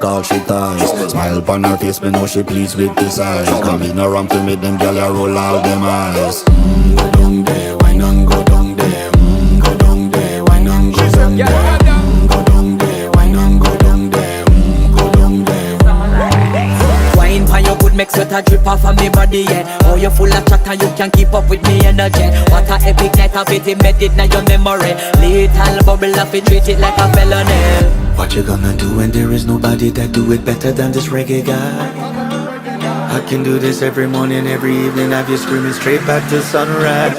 all she ties. Smile upon her face, me know she pleased with this eyes. Coming around to make them gyal a roll out them eyes. Go down there, why not go down there? Go down there, why not go down there? Go down there, why not go down there? Go down there. Wine for your good make sweat a drip off of me body, yeah. Oh, you full of chatter, you can keep up with me energy. What a epic night of it, embedded in your memory. Little bubble of it, treat it like a felony. What you gonna do when there is nobody that do it better than this reggae guy? I can do this every morning, every evening, have you screaming straight back to sunrise.